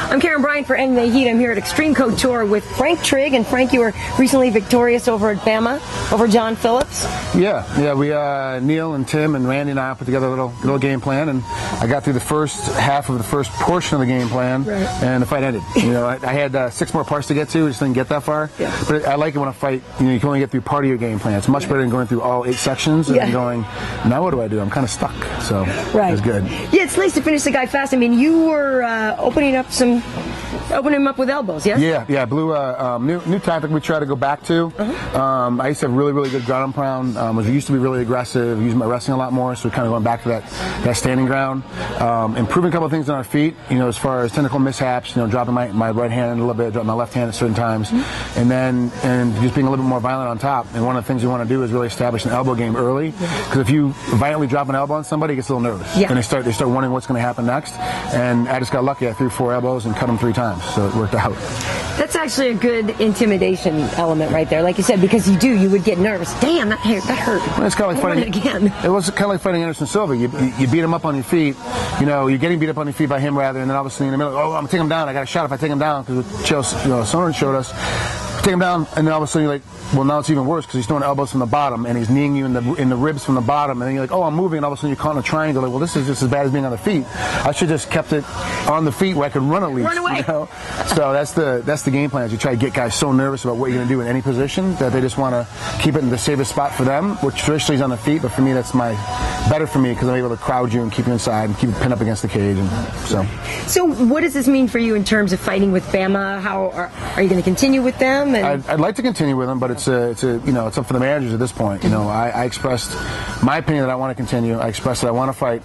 I'm Karyn Bryant for MMA H.E.A.T. I'm here at Xtreme Couture with Frank Trigg. And Frank, you were recently victorious over at BAMMA over John Phillips. Yeah. We Neil and Tim and Randy and I put together a little game plan, and I got through the first half of the first portion of the game plan, and the fight ended. You know, I had 6 more parts to get to. Just didn't get that far. Yeah. But I like it when a fight, you know, you can only get through part of your game plan. It's much better than going through all 8 sections and then going, now what do I do? I'm kind of stuck. So it was good. Yeah, it's nice to finish the guy fast. I mean, you were opening him up with elbows, yes? Yeah. Blew new tactic we try to go back to. I used to have really good ground and pound. I used to be really aggressive, using my wrestling a lot more, so we're kind of going back to that standing ground. Improving a couple of things on our feet, you know, as far as technical mishaps, you know, dropping my right hand a little bit, dropping my left hand at certain times, and just being a little bit more violent on top. And one of the things you want to do is really establish an elbow game early, because if you violently drop an elbow on somebody, it gets a little nervous, and they start wondering what's going to happen next. And I just got lucky. I threw 4 elbows and cut them 3 times, so it worked out. That's actually a good intimidation element right there, like you said, because you would get nervous. Damn, that hurt. Well, it's kind of like fighting again. It was kind of like fighting Anderson Silva. You beat him up on your feet. You know, you're getting beat up on your feet by him rather, and then obviously in the middle, I'm gonna take him down. I got a shot if I take him down, because Sonnen showed us. Take him down, and then all of a sudden you're like, well, now it's even worse because he's throwing elbows from the bottom and he's kneeing you in the ribs from the bottom, and then you're like, oh, I'm moving, and all of a sudden you're caught in a triangle. Like, well, this is just as bad as being on the feet. I should just kept it on the feet where I could run at least. Run away. You know? So that's the game plan. Is you try to get guys so nervous about what you're going to do in any position that they just want to keep it in the safest spot for them, which traditionally is on the feet. But for me, that's better for me because I'm able to crowd you and keep you inside and keep you pinned up against the cage. And so what does this mean for you in terms of fighting with BAMMA? How are you going to continue with them? And I'd like to continue with them, but it's up for the managers at this point. You know, I expressed my opinion that I want to continue. I expressed that I want to fight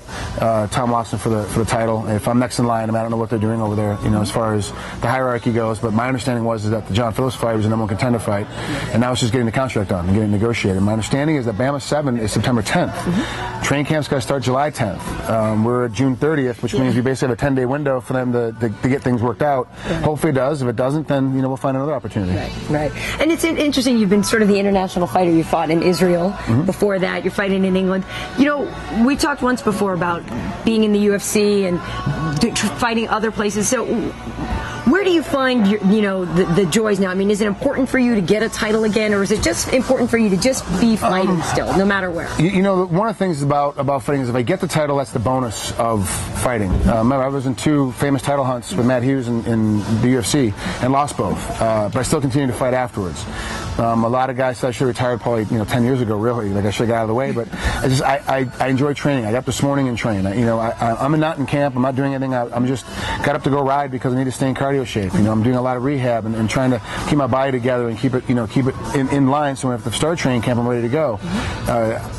Tom Watson for the title. If I'm next in line, I don't know what they're doing over there, you know, as far as the hierarchy goes. But my understanding was that the John Phillips fight was a #1 contender fight, and now it's just getting the contract done and getting negotiated. My understanding is that BAMMA 7 is September 10th. Training camp's got to start July 10th. We're at June 30th, which means we basically have a 10-day window for them to get things worked out. Hopefully it does. If it doesn't, then we'll find another opportunity. Right. And it's interesting. You've been sort of the international fighter. You fought in Israel. Before that, you're fighting in England. You know, we talked once before about being in the UFC and fighting other places. So where do you find the joys now? I mean, is it important for you to get a title again, or is it just important for you to just be fighting still, no matter where? You know, one of the things about fighting is if I get the title, that's the bonus of fighting. Remember, I was in 2 famous title hunts with Matt Hughes in the UFC and lost both, but I still continued to fight afterwards. A lot of guys said I should have retired probably 10 years ago, really. Like I should have got out of the way, but I enjoy training. I got up this morning and trained. I'm not in camp. I'm not doing anything. I'm just got up to go ride because I need to stay in cardio shape. You know, I'm doing a lot of rehab and trying to keep my body together and keep it in line. So when I have to start training camp, I'm ready to go.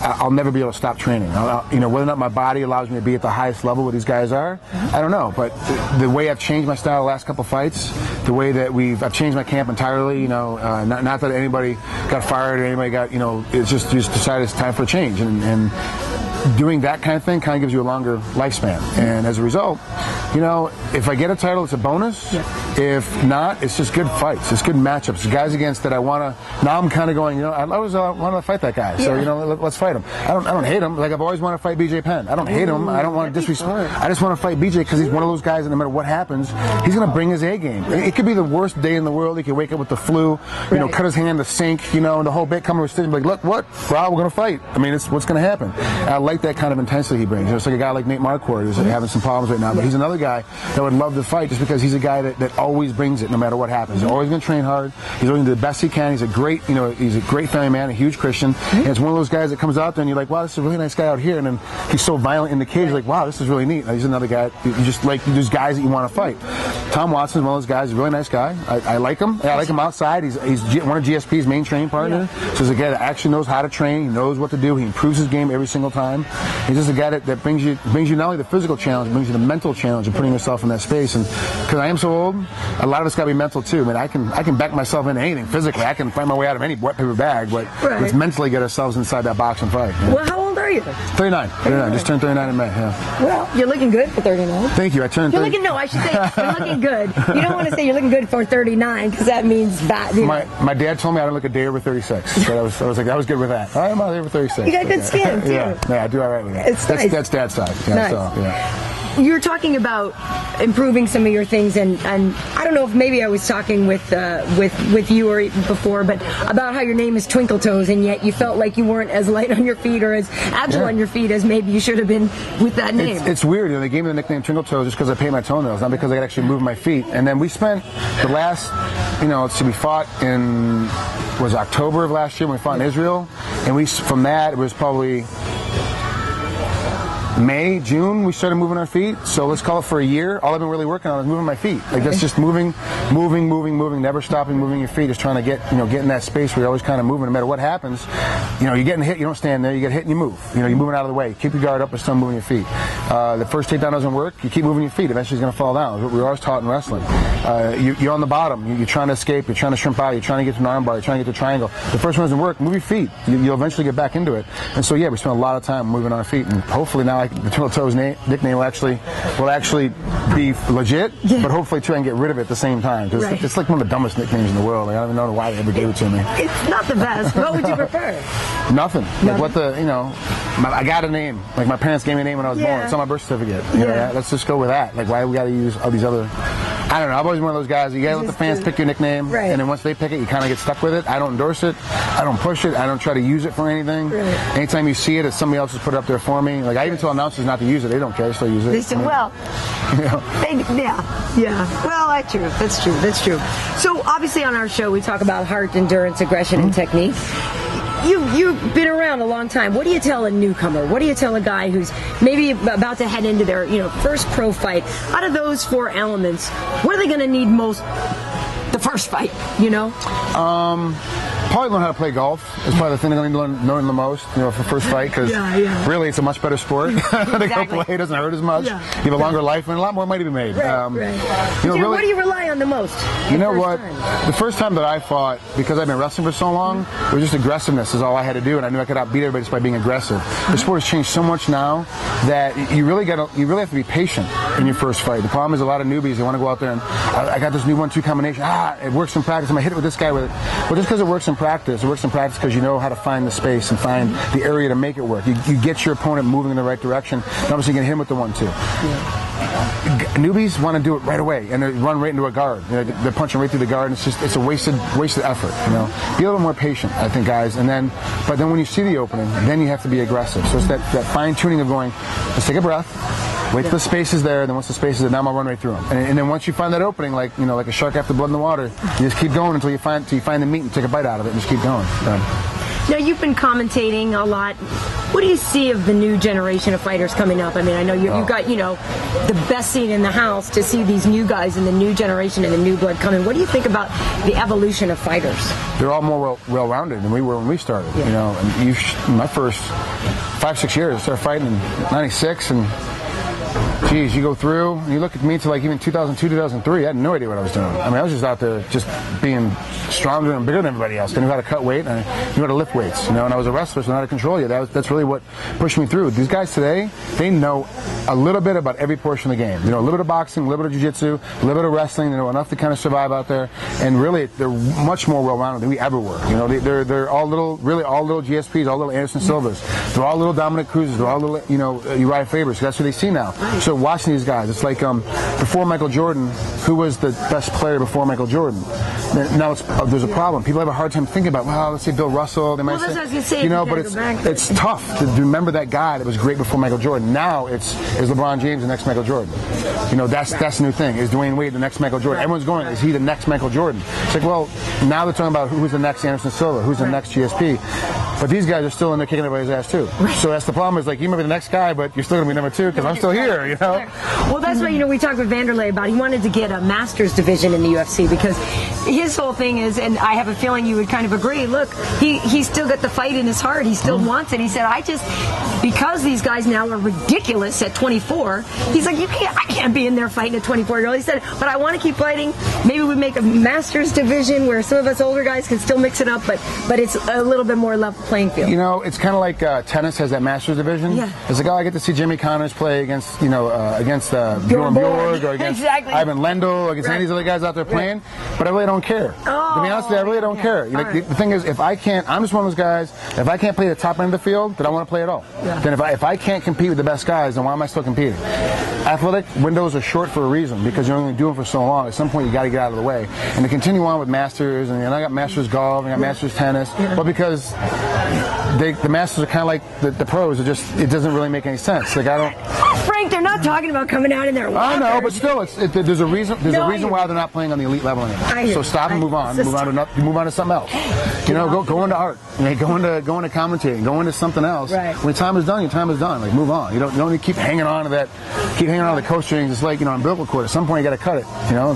I'll never be able to stop training. Whether or not my body allows me to be at the highest level where these guys are, I don't know. But the way I've changed my style the last couple fights, the way that I've changed my camp entirely. Not that anybody got fired or anybody got, it's just decided it's time for a change, and doing that kind of thing kind of gives you a longer lifespan. And as a result, if I get a title, it's a bonus. If not, it's just good fights. It's good matchups. Guys against that I want to. Now I'm kind of going. I always want to fight that guy. So let's fight him. I don't hate him. Like I've always wanted to fight BJ Penn. I don't hate him. I don't want to disrespect. I just want to fight BJ because he's one of those guys that no matter what happens, he's going to bring his A game. It could be the worst day in the world. He could wake up with the flu. Cut his hand in the sink. And the whole bit coming to like, look, what? Rob, we're going to fight. I mean, it's what's going to happen. And I like that kind of intensity he brings. It's like a guy like Nate Marquardt who's having some problems right now, but he's another guy that would love to fight just because he's a guy that always brings it no matter what happens. He's always going to train hard. He's always going to do the best he can. He's a great, he's a great family man, a huge Christian, and it's one of those guys that comes out there and you're like, wow, this is a really nice guy out here, and then he's so violent in the cage, you're like, wow, this is really neat. And he's another guy, there's guys that you want to fight. Tom Watson's one of those guys. He's a really nice guy. I like him. I like him outside. He's one of GSP's main training partners. So he's a guy that actually knows how to train. He knows what to do. He improves his game every single time. He's just a guy that brings you not only the physical challenge, brings you the mental challenge of putting yourself in that space. And because I am so old, a lot of it's got to be mental too. I mean, I can back myself into anything physically. I can find my way out of any wet paper bag, but let's mentally get ourselves inside that box and fight. Well, how old are you? 39. Just turned 39 in May. Yeah. Well, you're looking good for 39. Thank you. I turned. You're looking. No, I should say you're looking good. You don't want to say you're looking good for 39 because that means bad. My dad told me I don't look a day over 36. So I was like, I was good with that. I'm out over 36. You got good skin too. Yeah, I do all right with that. That's Dad's side. Yeah, nice. So, yeah. you're talking about improving some of your things, and I don't know if maybe I was talking with you or before, but about how your name is Twinkle Toes, and yet you felt like you weren't as light on your feet or as agile on your feet as maybe you should have been with that name. It's weird. They gave me the nickname Twinkle Toes just because I paint my toenails, not because I could actually move my feet. And then we spent the last, we fought in, was October of last year when we fought in Israel, and from that it was probably May, June, we started moving our feet. So let's call it for a year. All I've been really working on is moving my feet. Like that's just moving, never stopping moving your feet. Just trying to get in that space where you're always kind of moving. No matter what happens, you're getting hit. You don't stand there. You get hit and you move. You're moving out of the way. Keep your guard up, but still moving your feet. The first takedown doesn't work. You keep moving your feet. Eventually, it's going to fall down. That's what we were always taught in wrestling. You're on the bottom. You're trying to escape. You're trying to shrimp out. You're trying to get to an arm bar. You're trying to get to a triangle. The first one doesn't work. Move your feet. You'll eventually get back into it. And so, we spent a lot of time moving our feet. And hopefully now, the Twinkle Toes nickname will actually be legit, but hopefully too I can get rid of it at the same time. It's like one of the dumbest nicknames in the world. Like, I don't even know why they ever gave it to me. It's not the best. What would you prefer? Nothing. Like I got a name. Like my parents gave me a name when I was born. It's on my birth certificate. Let's just go with that. Like why we got to use all these other. I don't know. I'm always one of those guys. You gotta let the fans pick your nickname, and then once they pick it, you kind of get stuck with it. I don't endorse it. I don't push it. I don't try to use it for anything. Anytime you see it, if somebody else has put it up there for me, like I even tell announcers not to use it. They don't care. They still use it. They say, well, Well, that's true. So obviously on our show we talk about heart, endurance, aggression, and technique. You've been around a long time. What do you tell a newcomer? What do you tell a guy who's maybe about to head into their first pro fight? Out of those 4 elements, what are they going to need most the first fight? Probably learn how to play golf. It's probably the thing they're going to learn the most, for first fight, because really it's a much better sport. They go play, it doesn't hurt as much. You have a longer life and a lot more money to be made. Really, what do you rely on the most? The first time that I fought, because I've been wrestling for so long, it was just aggressiveness is all I had to do, and I knew I could outbeat everybody just by being aggressive. The sport has changed so much now that you really have to be patient in your first fight. The problem is a lot of newbies, they want to go out there and I got this new 1-2 combination. It works in practice. I'm gonna hit it with this guy with it. Well, just because it works in practice, because you know how to find the space and find the area to make it work. You get your opponent moving in the right direction, and obviously you can hit him with the 1-2. Newbies want to do it right away, and they run right into a guard. They're punching right through the guard, and it's a wasted effort. Be a little more patient, I think, guys. But then when you see the opening, then you have to be aggressive. So it's that fine tuning of going, let's take a breath. Wait till the space is there, then once the space is there, now I'm gonna run right through them. And then once you find that opening, like a shark after blood in the water, you just keep going until you find the meat and take a bite out of it and just keep going. Now you've been commentating a lot. What do you see of the new generation of fighters coming up? I mean, I know you've got the best seat in the house to see these new guys in the new generation and the new blood coming. What do you think about the evolution of fighters? They're all more well-rounded than we were when we started. And my first 5-6 years, I started fighting in '96 and. Geez, you go through, and you look at me to like even 2002, 2003, I had no idea what I was doing. I mean, I was just out there just being stronger and bigger than everybody else. I knew how to cut weight, and I knew how to lift weights, and I was a wrestler, so I knew how to control you. That's really what pushed me through. These guys today, they know a little bit about every portion of the game. A little bit of boxing, a little bit of jiu-jitsu, a little bit of wrestling, they know enough to kind of survive out there, and really, they're much more well-rounded than we ever were. They're all little GSPs, all little Anderson Silvas. They're all little Dominic Cruzes, they're all little, Uriah Fabers. That's what they see now. So watching these guys, it's like before Michael Jordan, who was the best player before Michael Jordan? Now there's a problem. People have a hard time thinking about, let's say Bill Russell. They might say, but it's tough to remember that guy that was great before Michael Jordan. Now is LeBron James the next Michael Jordan? That's the new thing. Is Dwayne Wade the next Michael Jordan? Everyone's going, is he the next Michael Jordan? It's like, well, now they're talking about who's the next Anderson Silva, who's the next GSP. But these guys are still in there kicking everybody's ass too. So that's the problem. Is like you might be the next guy, but you're still gonna be number 2 because I'm still here. Well, that's why we talked with Wanderlei about he wanted to get a Masters Division in the UFC because his whole thing is, and I have a feeling you would kind of agree. Look, he's still got the fight in his heart. He still wants it. He said, because these guys now are ridiculous at 24. He's like, I can't be in there fighting a 24-year-old. He said, but I want to keep fighting. Maybe we make a Masters Division where some of us older guys can still mix it up, but it's a little bit more level playing field. It's kind of like tennis has that Masters Division. Yeah. It's like, I get to see Jimmy Connors play against Bjorn Borg or against Ivan Lendl or against any of these other guys out there playing. but I really don't care. Oh, to be honest with you, I really don't care. The thing is, if I can't, I'm just one of those guys, if I can't play the top end of the field, then I want to play at all. Yeah. Then if I can't compete with the best guys, then why am I still competing? Athletic windows are short for a reason, because you're only doing it for so long. At some point, you got to get out of the way. And to continue on with Masters, and I got Masters golf, and I got Masters tennis, but because the Masters are kind of like the pros, it doesn't really make any sense. Like, I don't. Frank, they're not talking about coming out in their walkers. I know, but still, there's a reason. There's a reason why they're not playing on the elite level anymore. So stop and move on. Move on to something else. Go into art. Go into commentating. Go into something else. Right. When time is done, your time is done. Like, move on. You don't need to keep hanging on to that. Keep hanging on to the coach strings. It's like, on umbilical cord. At some point, you got to cut it.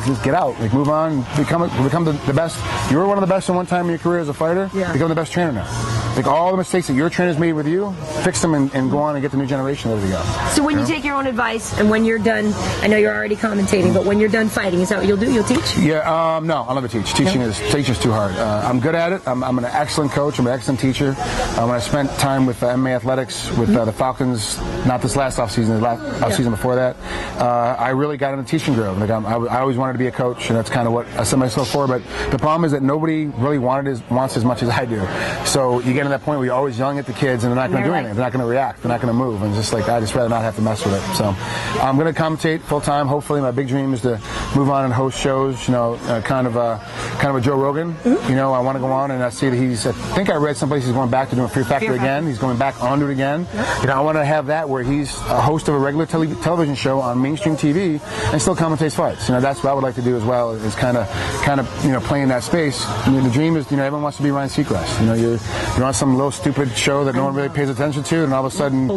Just get out. Like, move on. Become the best. You were one of the best in one time in your career as a fighter. Yeah. Become the best trainer now. Like, all the mistakes that your trainers made with you, fix them and go on and get the new generation ready to go. So when you take your own advice and when you're done, I know you're already commentating, but when you're done fighting, is that what you'll do? You'll teach? Yeah, no, I'll never teach. Teaching's too hard. I'm good at it. I'm an excellent coach. I'm an excellent teacher. When I spent time with MMA Athletics, with the Falcons, not this last offseason, the last offseason before that, I really got in the teaching groove. Like, I always wanted to be a coach, and that's kind of what I set myself for. But the problem is that nobody really wants as much as I do. So you get to that point where you're always yelling at the kids, and they're not going to do anything. They're not going to react. They're not going to move. And just like, I just rather not have to mess with it. So I'm going to commentate full time. Hopefully, my big dream is to move on and host shows. Kind of a Joe Rogan. I want to go on and I see that I think I read someplace he's going back to doing Fear Factor again. He's going back onto it again. I want to have that where he's a host of a regular television show on mainstream TV and still commentates fights. That's what I would like to do as well. Is kind of play in that space. The dream is everyone wants to be Ryan Seacrest. You're on some little stupid show that no one really pays attention to, and all of a sudden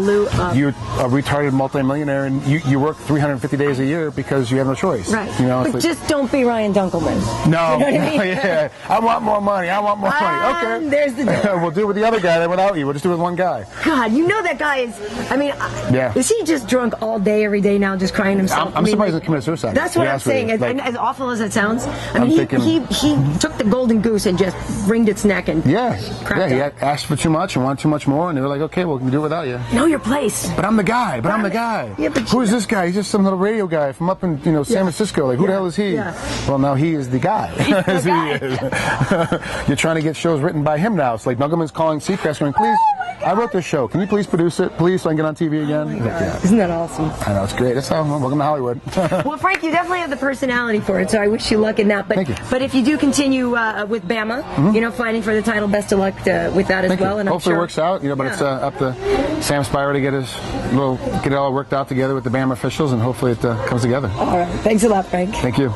you're a retarded multimillionaire and you work 350 days a year because you have no choice. Right. But just don't be Ryan Dunkleman. No. You know what I mean? Yeah. I want more money. Okay. There's the deal. We'll do it with the other guy then without you. We'll just do it with one guy. God, that guy is, is he just drunk all day, every day now, just crying himself? I'm surprised he committed suicide. That's what I'm saying. As awful as it sounds, he took the golden goose and just wringed its neck and cracked up. He asked for too much and wanted too much more, and they were like, okay, we can do it without you. Know your place. But I'm the guy. Yeah, who is this guy? He's just some little radio guy from up in San Francisco. Like, who the hell is he? Yeah. Well, now he is the guy. He's the guy. You're trying to get shows written by him now. It's like Dunkleman's calling Seacrest going, please, I wrote this show. Can you please produce it, please, so I can get on TV again? Isn't that awesome? I know, it's great. That's how welcome to Hollywood. Well, Frank, you definitely have the personality for it, so I wish you luck in that. Thank you. But if you do continue with BAMMA, fighting for the title, best of luck with that as well. And hopefully it works out, but it's up to Sam Spira to get it all worked out together with the BAMMA officials, and hopefully it comes together. All right. Thanks a lot, Frank. Thank you.